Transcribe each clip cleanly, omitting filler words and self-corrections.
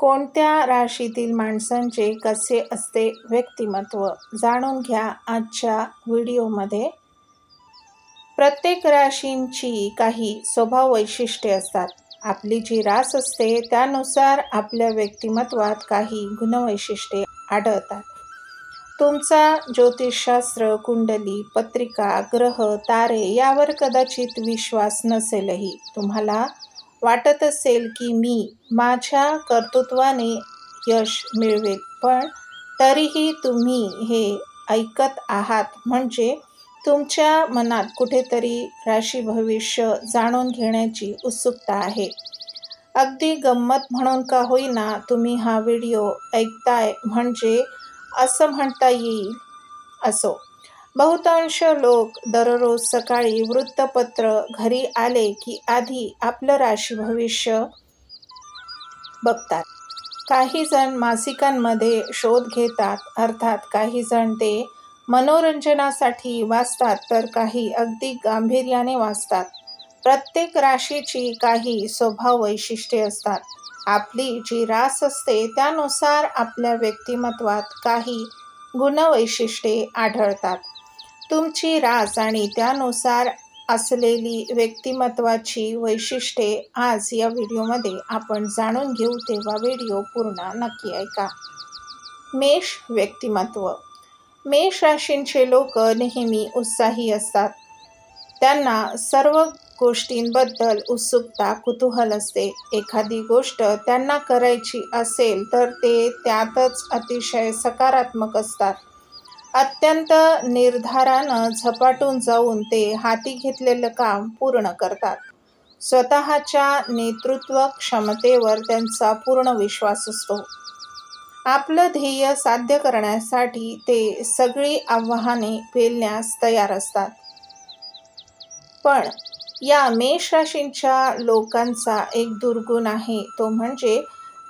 कोणत्या राशीतील माणसांचे कसे असते व्यक्तिमत्व जाणून घ्या आजच्या व्हिडिओमध्ये. प्रत्येक राशींची काही स्वभाव वैशिष्ट्ये असतात. आपली जी रास असते त्यानुसार आपल्या व्यक्तिमत्वात काही गुणवैशिष्ट्ये आढळतात. तुमचा ज्योतिषशास्त्र, कुंडली, पत्रिका, ग्रह, तारे यावर कदाचित विश्वास नसेलही. तुम्हाला वाटत असेल की मी माझ्या कर्तृत्वाने यश मिळवेल, पण तरीही तुम्ही हे ऐकत आहात म्हणजे तुमच्या मनात कुठेतरी राशी भविष्य जाणून घेण्याची उत्सुकता आहे. अगदी गंमत म्हणून का होईना तुम्ही हा व्हिडिओ ऐकताय म्हणजे असं म्हणता येईल. असो, बहुतांश लोक दररोज सकाळी वृत्तपत्र घरी आले की आधी आपलं राशी भविष्य बघतात. काही जण मासिकांमध्ये शोध घेतात, अर्थात काही जण ते मनोरंजनासाठी वाचतात, तर काही अगदी गांभीर्याने वाचतात. प्रत्येक राशीची काही स्वभाव वैशिष्ट्ये असतात. आपली जी रास असते त्यानुसार आपल्या व्यक्तिमत्वात काही गुणवैशिष्ट्ये आढळतात. तुमची रास आणि त्यानुसार असलेली व्यक्तिमत्वाची वैशिष्ट्ये आज या व्हिडिओमध्ये आपण जाणून घेऊ, तेव्हा व्हिडिओ पूर्ण नक्की ऐका. मेष व्यक्तिमत्व. मेष राशींचे लोक नेहमी उत्साही असतात. त्यांना सर्व गोष्टींबद्दल उत्सुकता, कुतूहल असते. एखादी गोष्ट त्यांना करायची असेल तर ते त्यातच अतिशय सकारात्मक असतात. अत्यंत निर्धारानं झपाटून जाऊन ते हाती घेतलेलं काम पूर्ण करतात. स्वतःच्या नेतृत्व क्षमतेवर त्यांचा पूर्ण विश्वास असतो. आपलं ध्येय साध्य करण्यासाठी ते सगळी आव्हाने पेलण्यास तयार असतात. पण या मेष राशींच्या लोकांचा एक दुर्गुण आहे, तो म्हणजे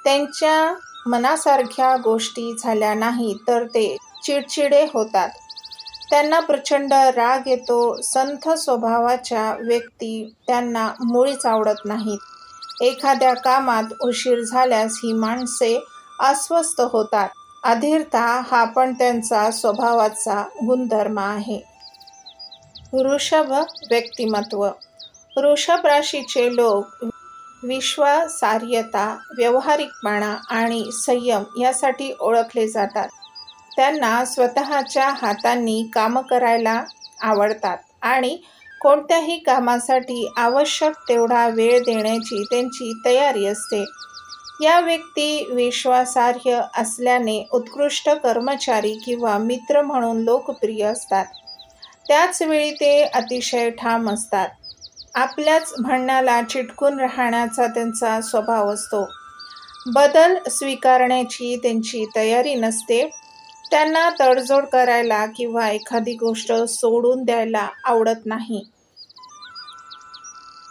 त्यांच्या मनासारख्या गोष्टी झाल्या नाही तर ते चिडचिडे होतात. त्यांना प्रचंड राग येतो. संथ स्वभावाच्या व्यक्ती त्यांना मुळीच आवडत नाहीत. एखाद्या कामात उशीर झाल्यास ही माणसे अस्वस्थ होतात. अधीरता हा पण त्यांचा स्वभावाचा गुणधर्म आहे. वृषभ व्यक्तिमत्व. वृषभ राशीचे लोक विश्वासार्हता, व्यावहारिकपणा आणि संयम यासाठी ओळखले जातात. त्यांना स्वतःच्या हातांनी कामं करायला आवडतात आणि कोणत्याही कामासाठी आवश्यक तेवढा वेळ देण्याची त्यांची तयारी असते. या व्यक्ती विश्वासार्ह असल्याने उत्कृष्ट कर्मचारी किंवा मित्र म्हणून लोकप्रिय असतात. त्याचवेळी ते अतिशय ठाम असतात. आपल्याच म्हणण्याला चिटकून राहण्याचा त्यांचा स्वभाव असतो. बदल स्वीकारण्याची त्यांची तयारी नसते. त्यांना तडजोड करायला किंवा एखादी गोष्ट सोडून द्यायला आवडत नाही.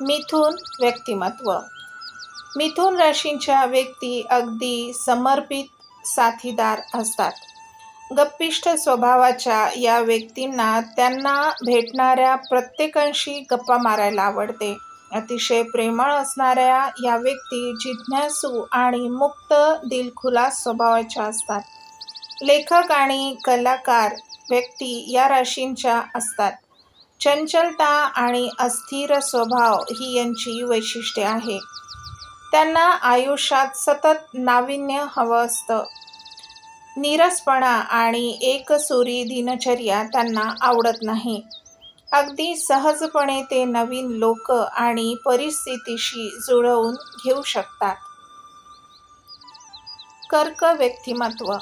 मिथुन व्यक्तिमत्व. मिथुन राशींच्या व्यक्ती अगदी समर्पित साथीदार असतात. गप्पिष्ट स्वभावाच्या या व्यक्तींना त्यांना भेटणाऱ्या प्रत्येकाशी गप्पा मारायला आवडते. अतिशय प्रेमळ असणाऱ्या या व्यक्ती जिज्ञासू आणि मुक्त दिलखुलास स्वभावाच्या असतात. लेखक आणि कलाकार व्यक्ती या राशींच्या असतात. चंचलता आणि अस्थिर स्वभाव ही यांची वैशिष्ट्ये आहे. त्यांना आयुष्यात सतत नाविन्य हवं असतं. नीरसपणा आणि एकसुरी दिनचर्या त्यांना आवडत नाही. अगदी सहजपणे ते नवीन लोक आणि परिस्थितीशी जुळवून घेऊ शकतात. कर्क व्यक्तिमत्व.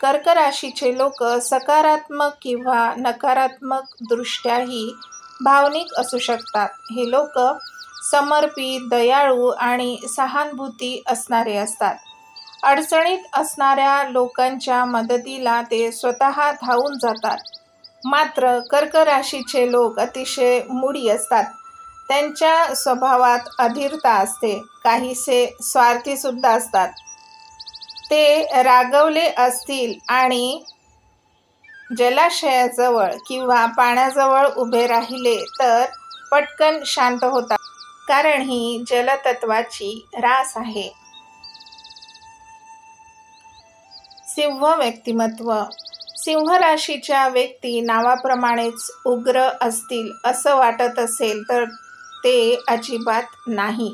कर्क राशीचे लोक सकारात्मक किंवा नकारात्मक दृष्ट्याही भावनिक असू शकतात. हे लोक समर्पित, दयाळू आणि सहानुभूती असणारे असतात. अडचणीत असणाऱ्या लोकांच्या मदतीला ते स्वतः धावून जातात. मात्र कर्क राशीचे लोक अतिशय मूडी असतात. त्यांच्या स्वभावात अधीरता असते. काहीसे स्वार्थी सुद्धा असतात. ते रागवले असतील आणि जलाशयाजवळ किंवा पाण्याजवळ उभे राहिले तर पटकन शांत होतात, कारण ही जलतत्वाची रास आहे. सिंह व्यक्तिमत्व. सिंह राशीच्या व्यक्ती नावाप्रमाणेच उग्र असतील असं वाटत असेल तर ते अजिबात नाही.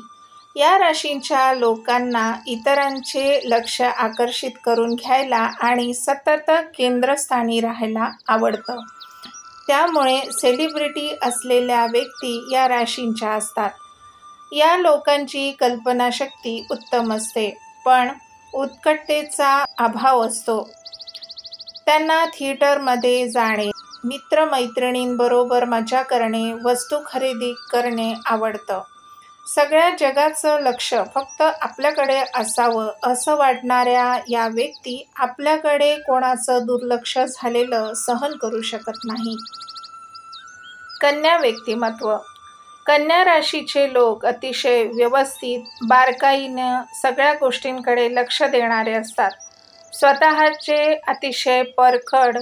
या राशींच्या लोकांना इतरांचे लक्ष आकर्षित करून घ्यायला आणि सतत केंद्रस्थानी राहायला आवडतं. त्यामुळे सेलिब्रिटी असलेल्या व्यक्ती या राशींच्या असतात. या लोकांची कल्पनाशक्ती उत्तम असते, पण उत्कटतेचा अभाव असतो. त्यांना थिएटरमध्ये जाणे, मित्रमैत्रिणींबरोबर मजा करणे, वस्तू खरेदी करणे आवडतं. सगळ्या जगाचं लक्ष फक्त आपल्याकडे असावं असं वाटणाऱ्या या व्यक्ती आपल्याकडे कोणाचं दुर्लक्ष झालेलं सहन करू शकत नाही. कन्या व्यक्तिमत्व. कन्या राशीचे लोक अतिशय व्यवस्थित, बारकाईनं सगळ्या गोष्टींकडे लक्ष देणारे असतात. स्वतःचे अतिशय परखड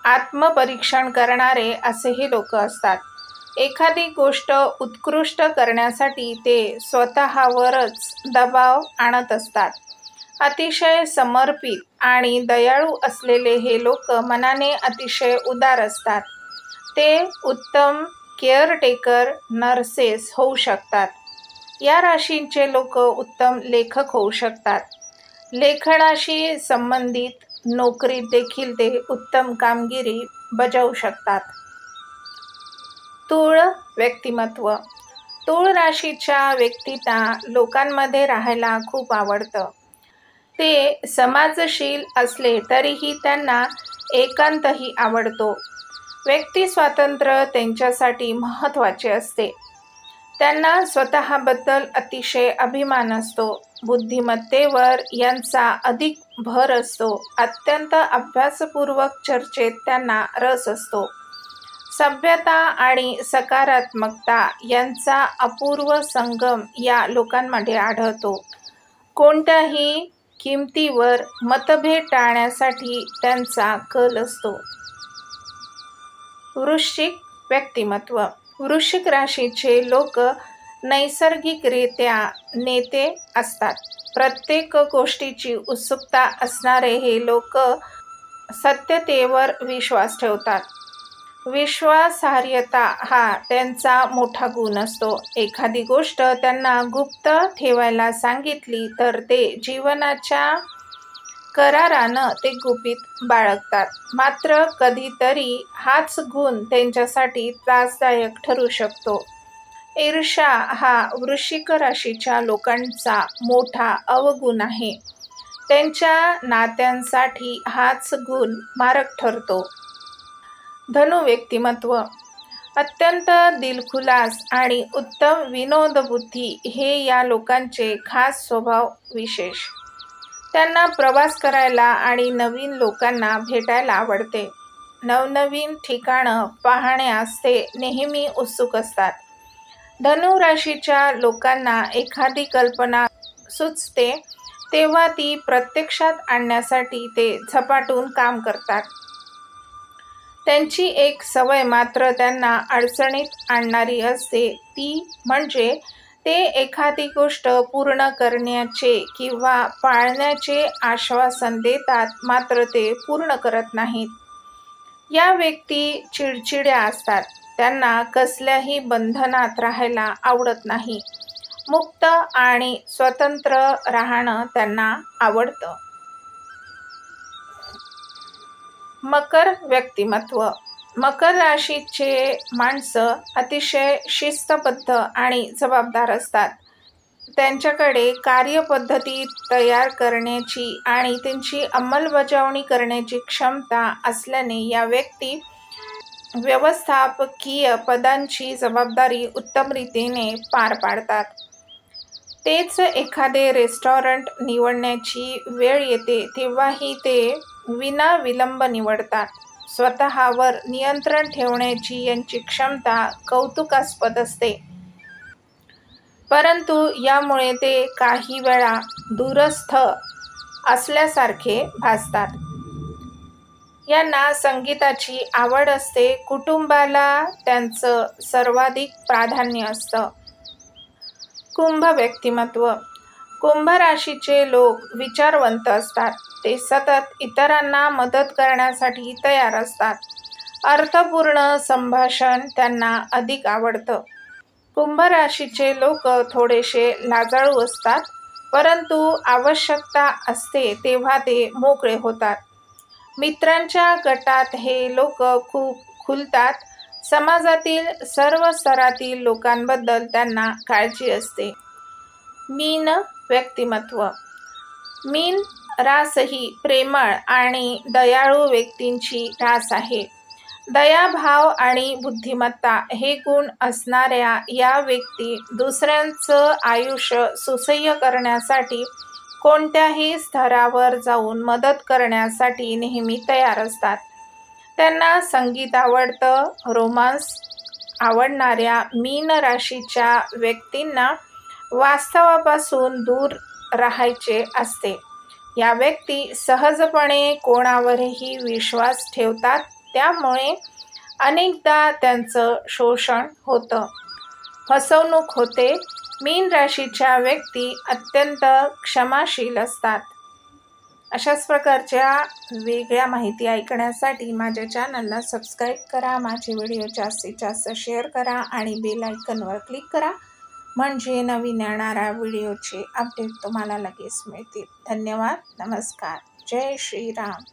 आत्मपरीक्षण करणारे असेही लोक असतात. एखादी गोष्ट उत्कृष्ट करण्यासाठी ते स्वतःवरच दबाव आणत असतात. अतिशय समर्पित आणि दयाळू असलेले हे लोक मनाने अतिशय उदार असतात. ते उत्तम केअरटेकर, नर्सेस होऊ शकतात. या राशींचे लोक उत्तम लेखक होऊ शकतात. लेखनाशी संबंधित नोकरीत देखील ते उत्तम कामगिरी बजावू शकतात. तूळ व्यक्तिमत्व. तूळ राशीच्या व्यक्तींना लोकांमध्ये राहायला खूप आवडतं. ते समाजशील असले तरीही त्यांना एकांतही आवडतो. व्यक्ती स्वातंत्र्य त्यांच्यासाठी महत्त्वाचे असते. त्यांना स्वतःबद्दल अतिशय अभिमान असतो. बुद्धिमत्तेवर यांचा अधिक भर असतो. अत्यंत अभ्यासपूर्वक चर्चेत त्यांना रस असतो. सभ्यता आणि सकारात्मकता यांचा अपूर्व संगम या लोकांमध्ये आढळतो. कोणत्याही किमतीवर मतभेद टाळण्यासाठी त्यांचा कल असतो. वृश्चिक व्यक्तिमत्व. वृश्चिक राशीचे लोक नैसर्गिकरित्या नेते असतात. प्रत्येक गोष्टीची उत्सुकता असणारे हे लोक सत्यतेवर विश्वास ठेवतात. विश्वासार्हता हा त्यांचा मोठा गुण असतो. एखादी गोष्ट त्यांना गुप्त ठेवायला सांगितली तर ते जीवनाच्या करारानं ते गुपित बाळगतात. मात्र कधीतरी हाच गुण त्यांच्यासाठी त्रासदायक ठरू शकतो. ईर्ष्या हा वृश्चिक राशीच्या लोकांचा मोठा अवगुण आहे. त्यांच्या नात्यांसाठी हाच गुण मारक ठरतो. धनु व्यक्तिमत्व. अत्यंत दिलखुलास आणि उत्तम विनोदबुद्धी हे या लोकांचे खास स्वभाव विशेष. त्यांना प्रवास करायला आणि नवीन लोकांना भेटायला आवडते. नवनवीन ठिकाणं पाहण्यास ते नेहमी उत्सुक असतात. धनु राशीच्या लोकांना एखादी कल्पना सुचते तेव्हा ती प्रत्यक्षात आणण्यासाठी ते झपाटून काम करतात. त्यांची एक सवय मात्र त्यांना अडचणीत आणणारी असते, ती म्हणजे ते एखादी गोष्ट पूर्ण करण्याचे किंवा पाळण्याचे आश्वासन देतात, मात्र ते पूर्ण करत नाहीत. या व्यक्ती चिडचिड्या असतात. त्यांना कसल्याही बंधनात राहायला आवडत नाही. मुक्त आणि स्वतंत्र राहणं त्यांना आवडतं. मकर व्यक्तिमत्व. मकर राशीचे माणसं अतिशय शिस्तबद्ध आणि जबाबदार असतात. त्यांच्याकडे कार्यपद्धती तयार करण्याची आणि त्यांची अंमलबजावणी करण्याची क्षमता असल्याने या व्यक्ती व्यवस्थापकीय पदांची जबाबदारी उत्तम रीतीने पार पाडतात. तेच एखादे रेस्टॉरंट निवडण्याची वेळ येते तेव्हाही ते विनाविलंब निवडतात. स्वतःवर नियंत्रण ठेवण्याची यांची क्षमता कौतुकास्पद असते. परंतु यामुळे ते काही वेळा दूरस्थ असल्यासारखे भासतात. यांना संगीताची आवड असते. कुटुंबाला त्यांचं सर्वाधिक प्राधान्य असतं. कुंभ व्यक्तिमत्व. कुंभ राशीचे लोक विचारवंत असतात. ते सतत इतरांना मदत करण्यासाठी तयार असतात. अर्थपूर्ण संभाषण त्यांना अधिक आवडतं. कुंभ राशीचे लोक थोडेसे लाजाळू असतात, परंतु आवश्यकता असते तेव्हा ते मोकळे होतात. मित्रांच्या गटात हे लोक खूप खुलतात. समाजातील सर्व स्तरातील लोकांबद्दल त्यांना काळजी असते. मीन व्यक्तिमत्व. मीन रास ही प्रेमळ आणि दयाळू व्यक्तींची रास आहे. दयाभाव आणि बुद्धिमत्ता हे गुण असणाऱ्या या व्यक्ती दुसऱ्यांचं आयुष्य सुसह्य करण्यासाठी कोणत्याही स्तरावर जाऊन मदत करण्यासाठी नेहमी तयार असतात. त्यांना संगीत आवडतं. रोमांस आवडणाऱ्या मीन राशीच्या व्यक्तींना वास्तवापासून दूर राहायचे असते. या व्यक्ती सहजपणे कोणावरही विश्वास ठेवतात, त्यामुळे अनेकदा त्यांचं शोषण होतं, फसवणूक होते. मीन राशीच्या व्यक्ती अत्यंत क्षमाशील असतात. अशाच प्रकारच्या वेगळ्या माहिती ऐकण्यासाठी माझ्या चॅनलला सबस्क्राईब करा. माझे व्हिडिओ जास्तीत जास्त शेअर करा आणि बेल आयकॉनवर क्लिक करा, म्हणजे नवीन येणाऱ्या व्हिडिओचे अपडेट तुम्हाला लगेच मिळतील. धन्यवाद. नमस्कार. जय श्रीराम.